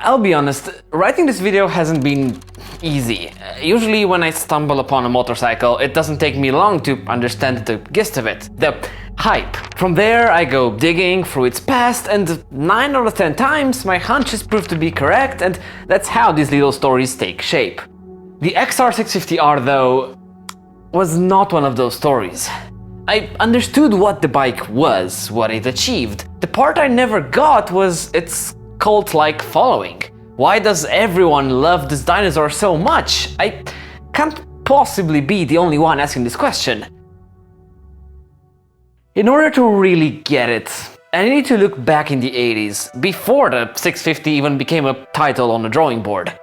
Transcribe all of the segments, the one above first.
I'll be honest, writing this video hasn't been easy. Usually when I stumble upon a motorcycle, it doesn't take me long to understand the gist of it, the hype. From there I go digging through its past, and 9 out of 10 times my hunches prove to be correct, and that's how these little stories take shape. The XR650R though was not one of those stories. I understood what the bike was, what it achieved. The part I never got was its cult-like following. Why does everyone love this dinosaur so much? I can't possibly be the only one asking this question. In order to really get it, I need to look back in the 80s, before the 650 even became a title on the drawing board.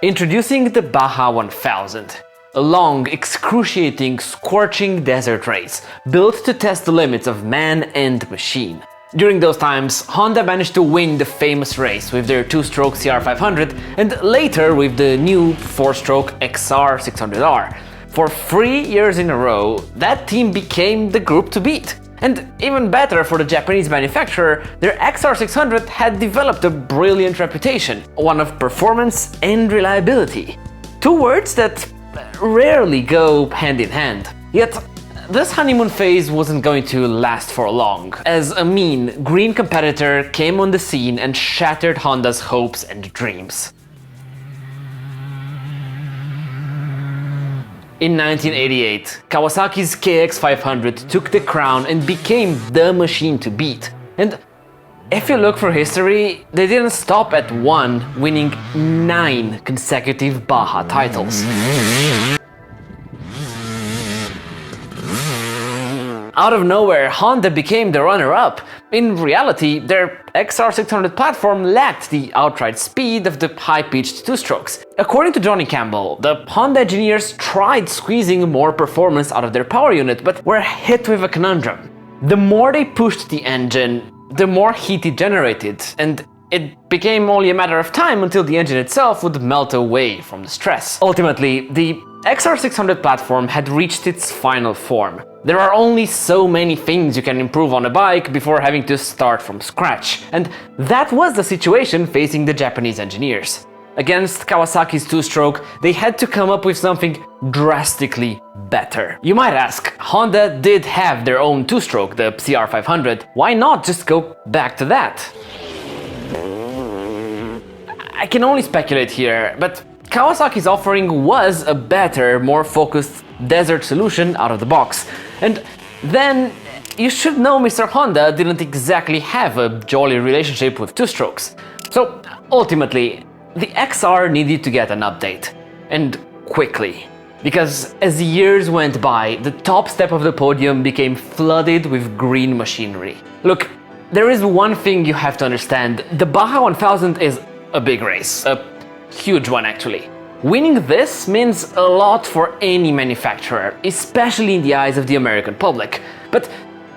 Introducing the Baja 1000. A long, excruciating, scorching desert race, built to test the limits of man and machine. During those times, Honda managed to win the famous race with their 2-stroke CR500 and later with the new 4-stroke XR650R. For 3 years in a row, that team became the group to beat. And even better for the Japanese manufacturer, their XR600 had developed a brilliant reputation, one of performance and reliability. Two words that rarely go hand in hand. Yet, this honeymoon phase wasn't going to last for long, as a mean, green competitor came on the scene and shattered Honda's hopes and dreams. In 1988, Kawasaki's KX500 took the crown and became the machine to beat. And if you look for history, they didn't stop at one, winning 9 consecutive Baja titles. Out of nowhere, Honda became the runner-up. In reality, their XR600 platform lacked the outright speed of the high-pitched 2-strokes. According to Johnny Campbell, the Honda engineers tried squeezing more performance out of their power unit, but were hit with a conundrum. The more they pushed the engine, the more heat it generated, and it became only a matter of time until the engine itself would melt away from the stress. Ultimately, the XR600 platform had reached its final form. There are only so many things you can improve on a bike before having to start from scratch, and that was the situation facing the Japanese engineers. Against Kawasaki's 2-stroke, they had to come up with something drastically better. You might ask, Honda did have their own 2-stroke, the CR500, why not just go back to that? I can only speculate here, but Kawasaki's offering was a better, more focused desert solution out of the box. And then, you should know Mr. Honda didn't exactly have a jolly relationship with 2-strokes. So, ultimately, the XR needed to get an update. And quickly. Because as the years went by, the top step of the podium became flooded with green machinery. Look, there is one thing you have to understand. The Baja 1000 is a big race. A huge one, actually. Winning this means a lot for any manufacturer, especially in the eyes of the American public. But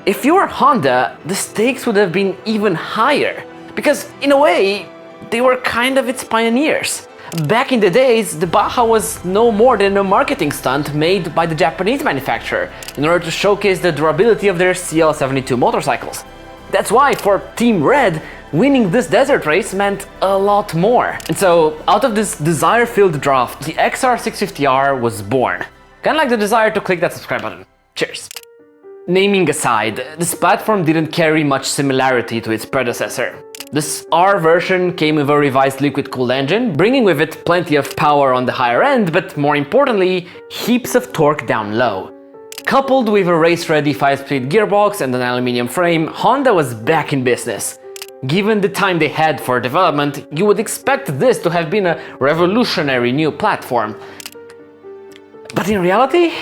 if you were Honda, the stakes would have been even higher. Because, in a way, they were kind of its pioneers. Back in the days, the Baja was no more than a marketing stunt made by the Japanese manufacturer in order to showcase the durability of their CL72 motorcycles. That's why, for Team Red, winning this desert race meant a lot more. And so, out of this desire-filled draft, the XR650R was born. Kinda like the desire to click that subscribe button. Cheers. Naming aside, this platform didn't carry much similarity to its predecessor. This R version came with a revised liquid-cooled engine, bringing with it plenty of power on the higher end, but more importantly, heaps of torque down low. Coupled with a race-ready 5-speed gearbox and an aluminum frame, Honda was back in business. Given the time they had for development, you would expect this to have been a revolutionary new platform. But in reality,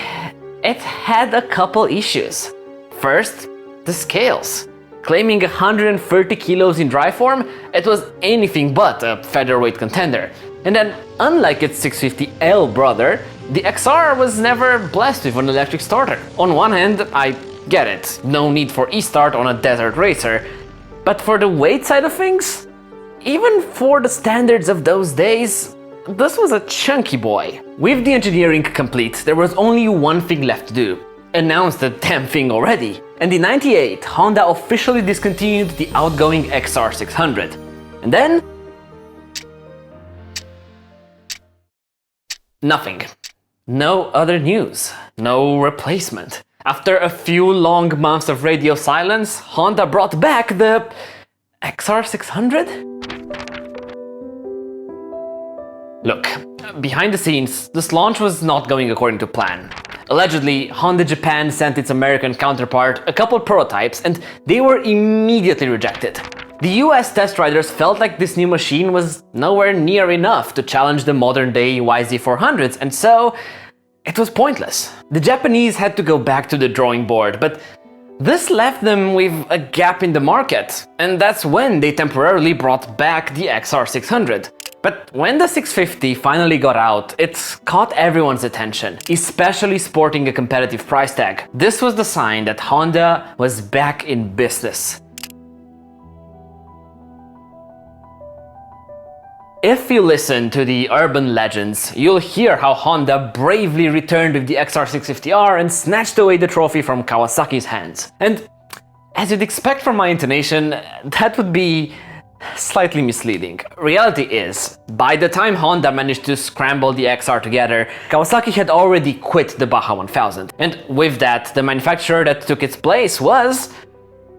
it had a couple issues. First, the scales. Claiming 130 kilos in dry form, it was anything but a featherweight contender. And then, unlike its 650L brother, the XR was never blessed with an electric starter. On one hand, I get it, no need for e-start on a desert racer. But for the weight side of things, even for the standards of those days, this was a chunky boy. With the engineering complete, there was only one thing left to do. Announce the damn thing already. And in '98, Honda officially discontinued the outgoing XR600. And then... nothing. No other news. No replacement. After a few long months of radio silence, Honda brought back the XR600? Look, behind the scenes, this launch was not going according to plan. Allegedly, Honda Japan sent its American counterpart a couple prototypes and they were immediately rejected. The US test riders felt like this new machine was nowhere near enough to challenge the modern-day YZ400s, and so it was pointless. The Japanese had to go back to the drawing board, but this left them with a gap in the market, and that's when they temporarily brought back the XR600. But when the 650 finally got out, it caught everyone's attention, especially sporting a competitive price tag. This was the sign that Honda was back in business. If you listen to the urban legends, you'll hear how Honda bravely returned with the XR650R and snatched away the trophy from Kawasaki's hands. And as you'd expect from my intonation, that would be slightly misleading. Reality is, by the time Honda managed to scramble the XR together, Kawasaki had already quit the Baja 1000. And with that, the manufacturer that took its place was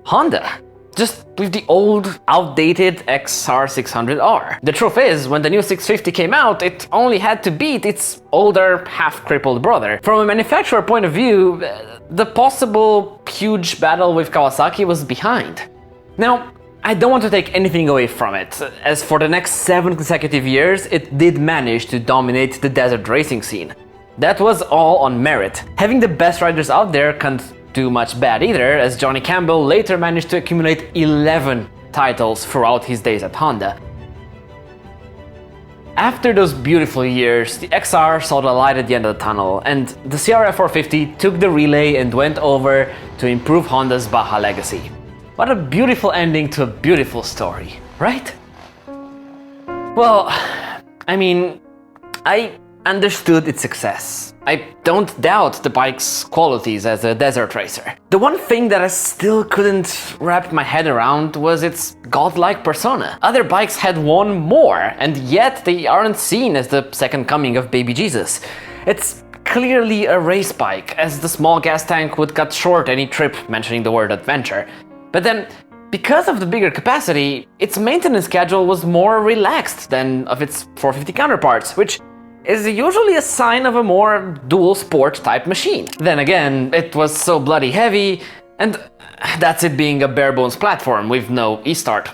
Honda. Just with the old, outdated XR600R. The truth is, when the new 650 came out, it only had to beat its older, half-crippled brother. From a manufacturer point of view, the possible huge battle with Kawasaki was behind. Now, I don't want to take anything away from it, as for the next 7 consecutive years, it did manage to dominate the desert racing scene. That was all on merit. Having the best riders out there can't do much bad either, as Johnny Campbell later managed to accumulate 11 titles throughout his days at Honda. After those beautiful years, the XR saw the light at the end of the tunnel, and the CRF 450 took the relay and went over to improve Honda's Baja legacy. What a beautiful ending to a beautiful story, right? Well, I mean, I understood its success. I don't doubt the bike's qualities as a desert racer. The one thing that I still couldn't wrap my head around was its godlike persona. Other bikes had won more, and yet they aren't seen as the second coming of baby Jesus. It's clearly a race bike, as the small gas tank would cut short any trip mentioning the word adventure. But then, because of the bigger capacity, its maintenance schedule was more relaxed than of its 450 counterparts, which is usually a sign of a more dual sport type machine. Then again, it was so bloody heavy, and that's it being a bare bones platform with no e-start.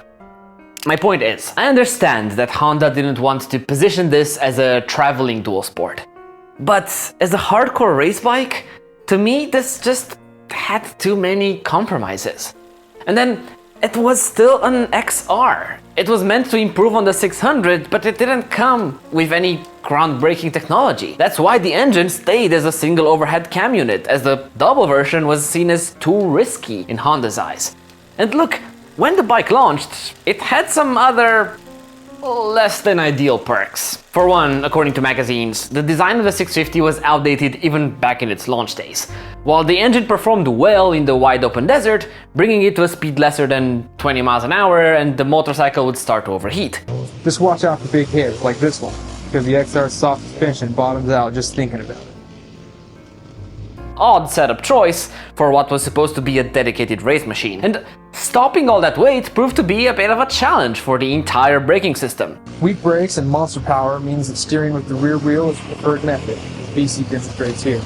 My point is, I understand that Honda didn't want to position this as a traveling dual sport. But as a hardcore race bike, to me this just had too many compromises. And then it was still an XR. It was meant to improve on the 600, but it didn't come with any groundbreaking technology. That's why the engine stayed as a single overhead cam unit, as the double version was seen as too risky in Honda's eyes. And look, when the bike launched, it had some other less than ideal perks. For one, according to magazines, the design of the 650 was outdated even back in its launch days. While the engine performed well in the wide open desert, bringing it to a speed lesser than 20 miles an hour, and the motorcycle would start to overheat. Just watch out for big hits like this one, because the XR's soft suspension bottoms out just thinking about it. Odd setup choice for what was supposed to be a dedicated race machine. And stopping all that weight proved to be a bit of a challenge for the entire braking system. Weak brakes and monster power means that steering with the rear wheel is the preferred method. BC demonstrates here.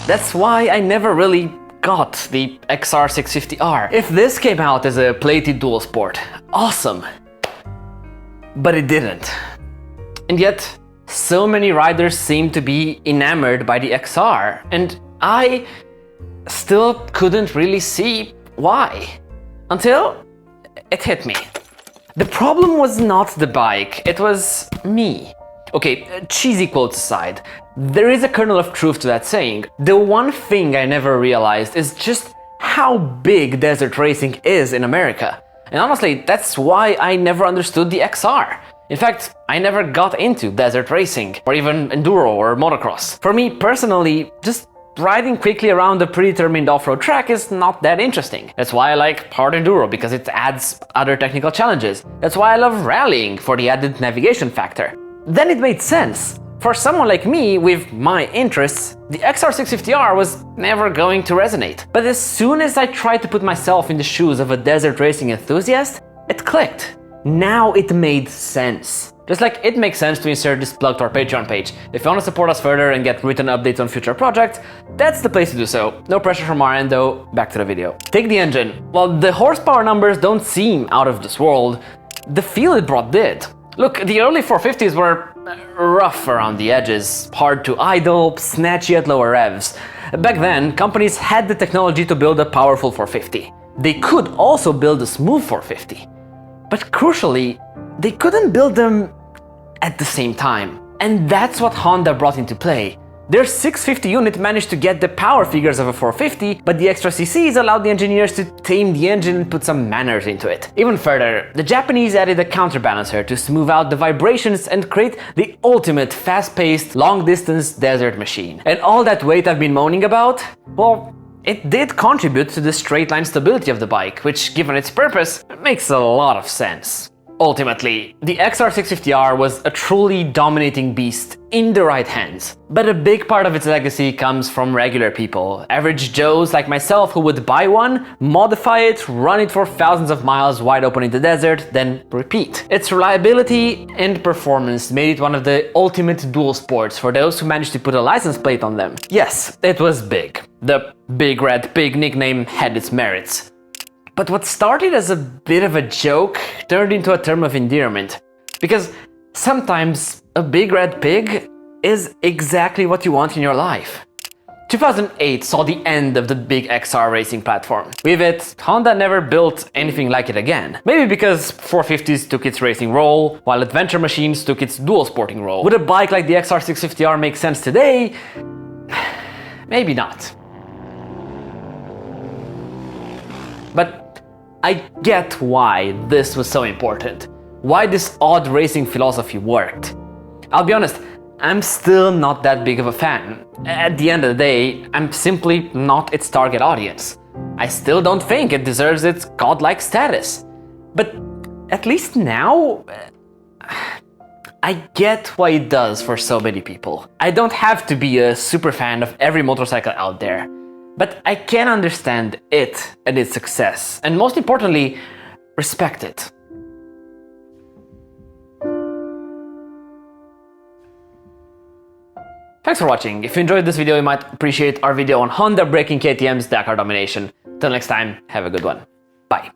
That's why I never really got the XR650R. If this came out as a plated dual sport, awesome. But it didn't. And yet, so many riders seem to be enamored by the XR, and I still couldn't really see why. Until it hit me. The problem was not the bike, it was me. Okay, cheesy quotes aside, there is a kernel of truth to that saying. The one thing I never realized is just how big desert racing is in America. And honestly, that's why I never understood the XR. In fact, I never got into desert racing, or even enduro or motocross. For me personally, just riding quickly around a predetermined off-road track is not that interesting. That's why I like hard enduro, because it adds other technical challenges. That's why I love rallying, for the added navigation factor. Then it made sense. For someone like me, with my interests, the XR650R was never going to resonate. But as soon as I tried to put myself in the shoes of a desert racing enthusiast, it clicked. Now it made sense. Just like it makes sense to insert this plug to our Patreon page. If you want to support us further and get written updates on future projects, that's the place to do so. No pressure from our end though, back to the video. Take the engine. While the horsepower numbers don't seem out of this world, the feel it brought did. Look, the early 450s were rough around the edges, hard to idle, snatchy at lower revs. Back then, companies had the technology to build a powerful 450. They could also build a smooth 450. But crucially, they couldn't build them at the same time. And that's what Honda brought into play. Their 650 unit managed to get the power figures of a 450, but the extra cc's allowed the engineers to tame the engine and put some manners into it. Even further, the Japanese added a counterbalancer to smooth out the vibrations and create the ultimate fast-paced, long-distance desert machine. And all that weight I've been moaning about? Well, it did contribute to the straight-line stability of the bike, which, given its purpose, makes a lot of sense. Ultimately, the XR650R was a truly dominating beast in the right hands. But a big part of its legacy comes from regular people, average Joes like myself who would buy one, modify it, run it for thousands of miles wide open in the desert, then repeat. Its reliability and performance made it one of the ultimate dual sports for those who managed to put a license plate on them. Yes, it was big. The Big Red Pig nickname had its merits. But what started as a bit of a joke turned into a term of endearment. Because sometimes a big red pig is exactly what you want in your life. 2008 saw the end of the big XR racing platform. With it, Honda never built anything like it again. Maybe because 450s took its racing role, while adventure machines took its dual sporting role. Would a bike like the XR650R make sense today? Maybe not. But I get why this was so important, why this odd racing philosophy worked. I'll be honest, I'm still not that big of a fan. At the end of the day, I'm simply not its target audience. I still don't think it deserves its godlike status. But at least now, I get why it does for so many people. I don't have to be a super fan of every motorcycle out there. But I can understand it and its success, and most importantly, respect it. Thanks for watching. If you enjoyed this video, you might appreciate our video on Honda breaking KTM's Dakar domination. Till next time, have a good one. Bye.